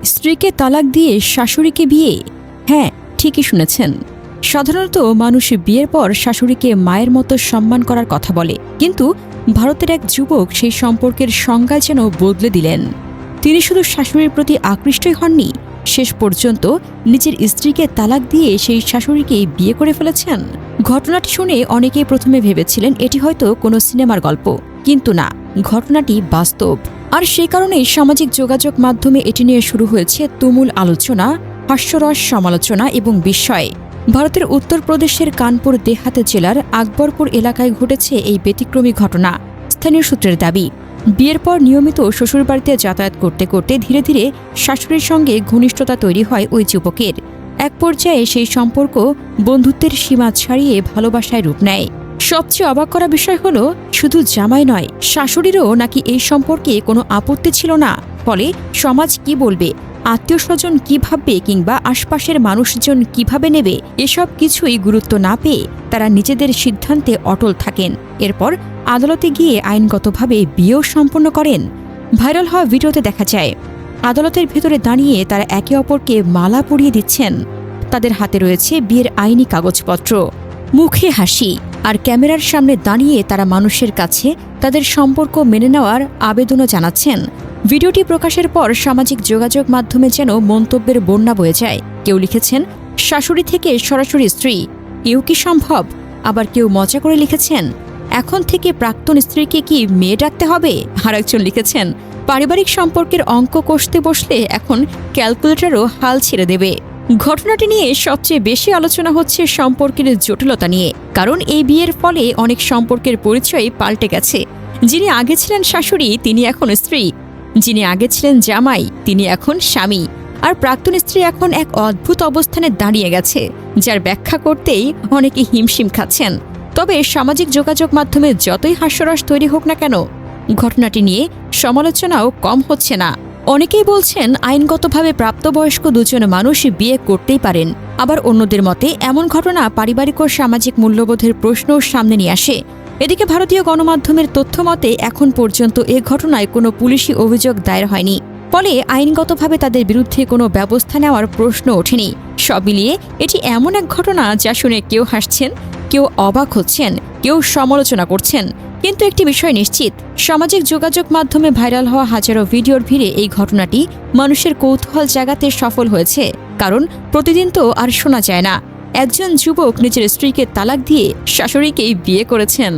স্ত্রীকে তালাক দিয়ে শাশুড়িকে বিয়ে। হ্যাঁ, ঠিকই শুনেছেন। সাধারণত মানুষ বিয়ের পর শাশুড়িকে মায়ের মতো সম্মান করার কথা বলে, কিন্তু ভারতের এক যুবক সেই সম্পর্কের সংজ্ঞা যেন বদলে দিলেন। তিনি শুধু শাশুড়ির প্রতি আকৃষ্টই হননি, শেষ পর্যন্ত নিজের স্ত্রীকে তালাক দিয়ে সেই শাশুড়িকে বিয়ে করে ফেলেছেন। ঘটনাটি শুনে অনেকেই প্রথমে ভেবেছিলেন এটি হয়তো কোনো সিনেমার গল্প, কিন্তু না, ঘটনাটি বাস্তব। আর সেই কারণেই সামাজিক যোগাযোগ মাধ্যমে এটি নিয়ে শুরু হয়েছে তুমুল আলোচনা, হাস্যরস, সমালোচনা এবং বিস্ময়। ভারতের উত্তরপ্রদেশের কানপুর দেহাত জেলার আকবরপুর এলাকায় ঘটেছে এই ব্যতিক্রমী ঘটনা। স্থানীয় সূত্রের দাবি, বিয়ের পর নিয়মিত শ্বশুরবাড়িতে যাতায়াত করতে করতে ধীরে ধীরে শাশুড়ির সঙ্গে ঘনিষ্ঠতা তৈরি হয় ওই যুবকের। এক পর্যায়ে সেই সম্পর্ক বন্ধুত্বের সীমা ছাড়িয়ে ভালোবাসায় রূপ নেয়। সবচেয়ে অবাক করা বিষয় হলো, শুধু জামাই নয়, শাশুড়িরও নাকি এই সম্পর্কে কোনো আপত্তি ছিল না। ফলে সমাজ কি বলবে, আত্মীয় স্বজন কি ভাববে, কিংবা আশপাশের মানুষজন কিভাবে নেবে, এসব কিছুই গুরুত্ব না পেয়ে তারা নিজেদের সিদ্ধান্তে অটল থাকেন। এরপর আদালতে গিয়ে আইনগতভাবে বিয়েও সম্পন্ন করেন। ভাইরাল হওয়া ভিডিওতে দেখা যায় আদালতের ভেতরে দাঁড়িয়ে তারা একে অপরকে মালা পরিয়ে দিচ্ছেন। তাদের হাতে রয়েছে বিয়ের আইনি কাগজপত্র, মুখে হাসি, আর ক্যামেরার সামনে দাঁড়িয়ে তারা মানুষের কাছে তাদের সম্পর্ক মেনে নেওয়ার আবেদনও জানাচ্ছেন। ভিডিওটি প্রকাশের পর সামাজিক যোগাযোগ মাধ্যমে যেন মন্তব্যের বন্যা বয়ে যায়। কেউ লিখেছেন, শাশুড়ি থেকে সরাসরি স্ত্রী, এও কি সম্ভব? আবার কেউ মজা করে লিখেছেন, এখন থেকে প্রাক্তন স্ত্রীকে কি মেয়ে ডাকতে হবে? আর একজন লিখেছেন, পারিবারিক সম্পর্কের অঙ্ক কষতে বসলে এখন ক্যালকুলেটরও হাল ছেড়ে দেবে। ঘটনাটি নিয়ে সবচেয়ে বেশি আলোচনা হচ্ছে সম্পর্কের জটিলতা নিয়ে, কারণ এই বিয়ের ফলে অনেক সম্পর্কের পরিচয় পাল্টে গেছে। যিনি আগে ছিলেন শাশুড়ি, তিনি এখন স্ত্রী। যিনি আগে ছিলেন জামাই, তিনি এখন স্বামী। আর প্রাক্তন স্ত্রী এখন এক অদ্ভুত অবস্থানে দাঁড়িয়ে গেছে, যার ব্যাখ্যা করতেই অনেকে হিমশিম খাচ্ছেন। তবে সামাজিক যোগাযোগ মাধ্যমে যতই হাস্যরস তৈরি হোক না কেন, ঘটনাটি নিয়ে সমালোচনাও কম হচ্ছে না। অনেকেই বলছেন আইনগতভাবে প্রাপ্তবয়স্ক দুজন মানুষ বিয়ে করতেই পারেন। আবার অন্যদের মতে এমন ঘটনা পারিবারিক ও সামাজিক মূল্যবোধের প্রশ্নও সামনে নিয়ে আসে। এদিকে ভারতীয় গণমাধ্যমের তথ্য মতে এখন পর্যন্ত এ ঘটনায় কোনো পুলিশি অভিযোগ দায়ের হয়নি। ফলে আইনগতভাবে তাদের বিরুদ্ধে কোনো ব্যবস্থা নেওয়ার প্রশ্ন ওঠেনি। সব মিলিয়ে এটি এমন এক ঘটনা যা শুনে কেউ হাসছেন, কেউ অবাক হচ্ছেন, কেউ সমালোচনা করছেন। কিন্তু একটি বিষয় নিশ্চিত, সামাজিক যোগাযোগ মাধ্যমে ভাইরাল হওয়া হাজারো ভিডিওর ভিড়ে এই ঘটনাটি মানুষের কৌতূহল জাগাতে সফল হয়েছে। কারণ প্রতিদিন তো আর শোনা যায় না একজন যুবক নিজের স্ত্রীকে তালাক দিয়ে শাশুড়িকেই বিয়ে করেছেন।